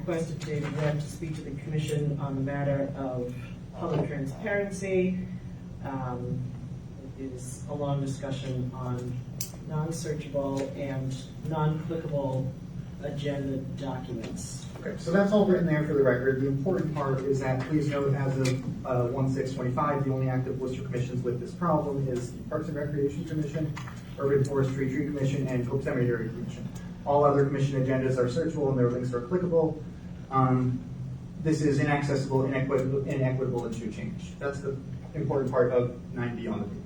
requested David Webb to speak to the commission on the matter of public transparency. It is a long discussion on non-searchable and non-clickable agenda documents. Okay, so that's all written there for the record. The important part is that, please note, as of 1/6/25, the only active Worcester commissions with this problem is the Parks and Recreation Commission, Urban Forestry Tree Commission, and Cope Cemetery Commission. All other commission agendas are searchable and their links are clickable. This is inaccessible, inequitable, and should change. That's the important part of 9B on the page.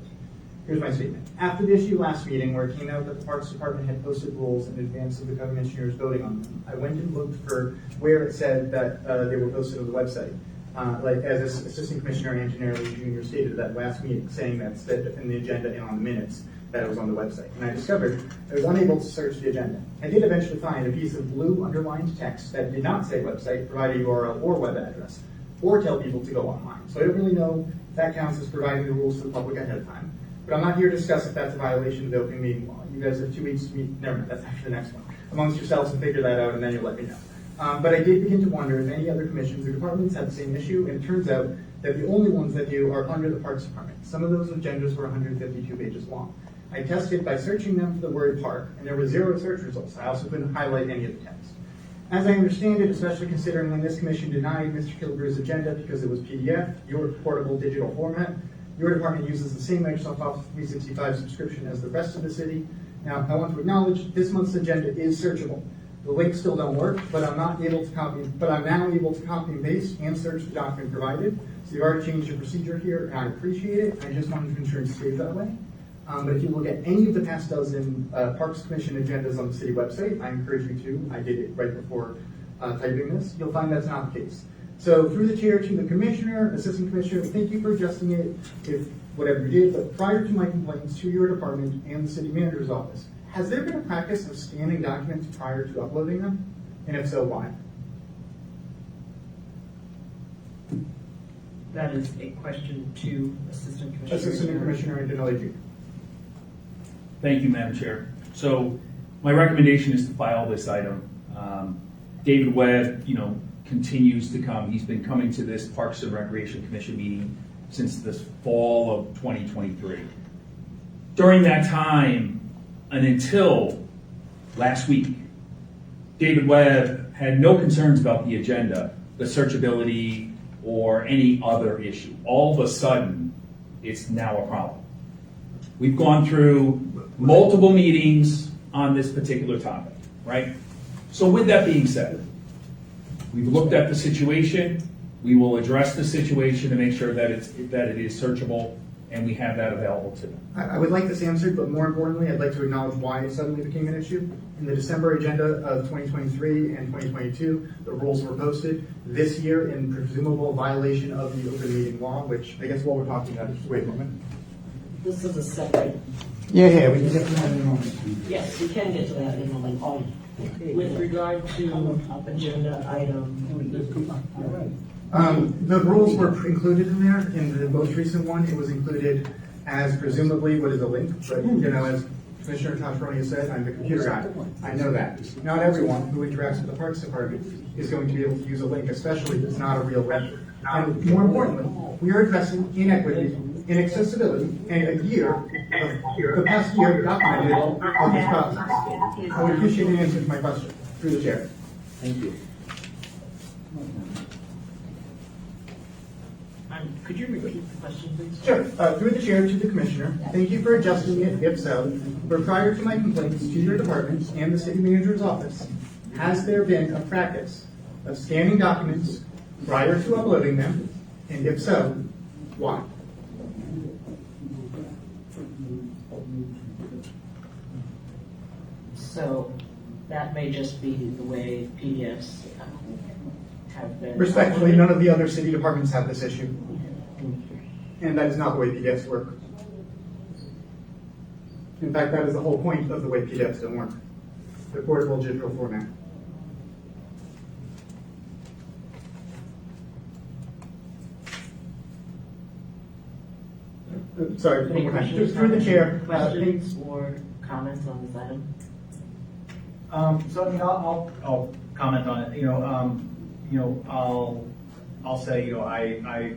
Here's my statement. After the issue last meeting where it came out that the Parks Department had posted rules in advance of the commissioners voting on them, I went and looked for where it said that they were posted on the website. Like as Assistant Commissioner Antonelli Jr. stated at that last meeting, saying that said in the agenda and on the minutes that it was on the website. And I discovered I was unable to search the agenda. I did eventually find a piece of blue underlined text that did not say website, provide a URL or web address, or tell people to go online. So I don't really know if that counts as providing the rules to the public ahead of time. But I'm not here to discuss if that's a violation of the open meeting law. You guys have 2 weeks to meet, never mind, that's actually the next one, amongst yourselves and figure that out and then you'll let me know. But I did begin to wonder if any other commissions or departments had the same issue, and it turns out that the only ones that do are under the Parks Department. Some of those agendas were 152 pages long. I tested by searching them for the word park, and there were 0 search results. I also couldn't highlight any of the text. As I understand it, especially considering when this commission denied Mr. Kilber's agenda because it was PDF, your portable digital format, your department uses the same Microsoft Office 365 subscription as the rest of the city. Now, I want to acknowledge this month's agenda is searchable. The links still don't work, but I'm now able to copy and paste and search the document provided. So you've already changed your procedure here, and I appreciate it. I just wanted to ensure it stays that way. But if you look at any of the past dozen Parks Commission agendas on the city website, I encourage you to. I did it right before typing this. You'll find that's not the case. So through the chair to the commissioner, assistant commissioner, thank you for adjusting it, if whatever you did. But prior to my complaints to your department and the city manager's office, has there been a practice of scanning documents prior to uploading them? And if so, why? That is a question to Assistant Commissioner. Assistant Commissioner Antonelli. Thank you, Madam Chair. So my recommendation is to file this item. David Webb, continues to come. He's been coming to this Parks and Recreation Commission meeting since the fall of 2023. During that time, and until last week, David Webb had no concerns about the agenda, the searchability, or any other issue. All of a sudden, it's now a problem. We've gone through multiple meetings on this particular topic, right? So with that being said, we've looked at the situation. We will address the situation to make sure that it is searchable, and we have that available to them. I would like this answered, but more importantly, I'd like to acknowledge why it suddenly became an issue. In the December agenda of 2023 and 2022, the rules were posted. This year, in presumable violation of the open meeting law, which I guess what we're talking about, just wait a moment. This is a separate. Yeah, we can get to that in a moment. Yes, we can get to that in a moment. With regard to agenda item. The rules were included in there. In the most recent one, it was included as presumably what is a link. But as Commissioner Toscaroni said, I'm the computer guy. I know that. Not everyone who interacts with the Parks Department is going to be able to use a link, especially if it's not a real record. And more importantly, we are addressing inequity, inaccessibility, and a year of the past year documented of this process. I would appreciate an answer to my question through the chair. Thank you. Could you repeat the question, please? Sure. Through the chair to the commissioner, thank you for adjusting it, if so. But prior to my complaints to your department and the city manager's office, has there been a practice of scanning documents prior to uploading them? And if so, why? So that may just be the way PDFs have been. Respectfully, none of the other city departments have this issue. And that is not the way PDFs work. In fact, that is the whole point of the way PDFs don't work. The portable digital format. Sorry, one more time. Just through the chair. Questions or comments on this item? So I'll comment on it. I'll say, I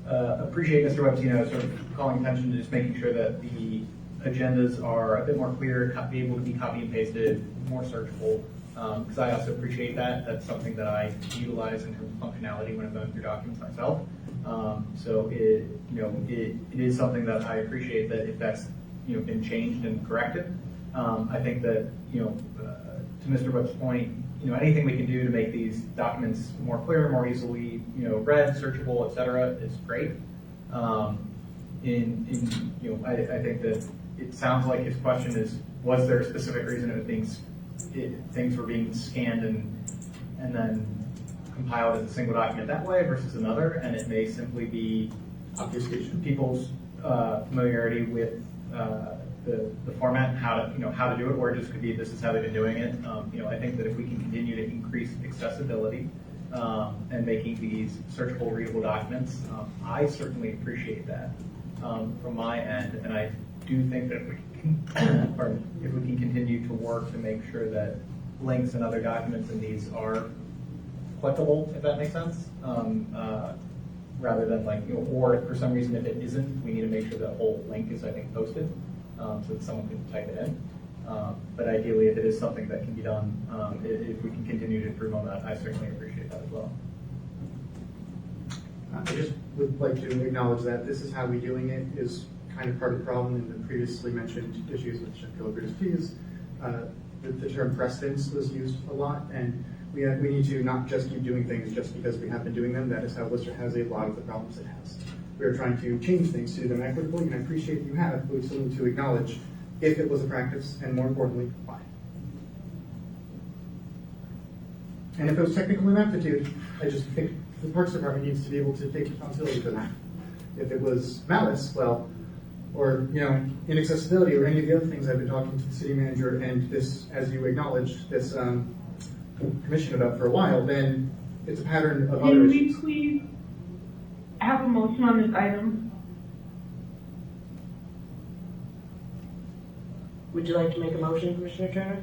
appreciate Mr. Webb's, sort of calling attention to just making sure that the agendas are a bit more clear, be able to be copy and pasted, more searchable. Because I also appreciate that. That's something that I utilize in terms of functionality when I'm going through documents myself. So it is something that I appreciate that if that's, been changed and corrected. I think that, to Mr. Webb's point, anything we can do to make these documents more clear, more easily, read, searchable, et cetera, is great. I think that it sounds like his question is, was there a specific reason things were being scanned and then compiled as a single document that way versus another, and it may simply be Obfuscation. people's familiarity with the format and how to do it, or it just could be this is how they've been doing it. I think that if we can continue to increase accessibility and making these searchable, readable documents, I certainly appreciate that from my end, and I do think that if we can continue to work to make sure that links and other documents in these are clickable, if that makes sense, rather than or if for some reason if it isn't, we need to make sure that whole link is, I think, posted so that someone can type it in. But ideally, if it is something that can be done, if we can continue to improve on that, I certainly appreciate that as well. I just would like to acknowledge that this is how we're doing it is kind of part of the problem in the previously mentioned issues with Sheffield fees. The term precedence was used a lot, and we need to not just keep doing things just because we have been doing them. That is how Worcester has a lot of the problems it has. We are trying to change things to do them equitably, and I appreciate you have, but we still need to acknowledge if it was a practice, and more importantly, why. And if it was technical inaptitude, I just think the Parks Department needs to be able to take responsibility for that. If it was malice, well, or inaccessibility, or any of the other things I've been talking to the city manager and this, as you acknowledged, this commission about for a while, then it's a pattern of other Can we issues. please have a motion on this item? Would you like to make a motion, Commissioner Turner?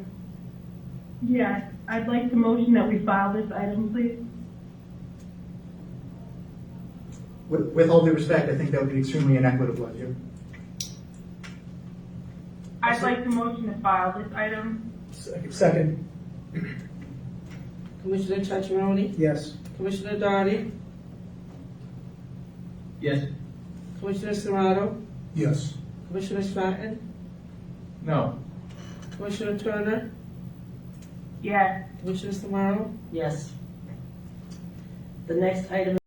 Yes, I'd like to motion that we file this item, please. With all due respect, I think that would be extremely inequitable of you. I'd like to motion to file this item. Second. Commissioner Cacciaroni? Yes. Commissioner Darty? Yes. Commissioner Serrato? Yes. Commissioner Stratton? No. Commissioner Turner? Yes. Commissioner Samaro? Yes. The next item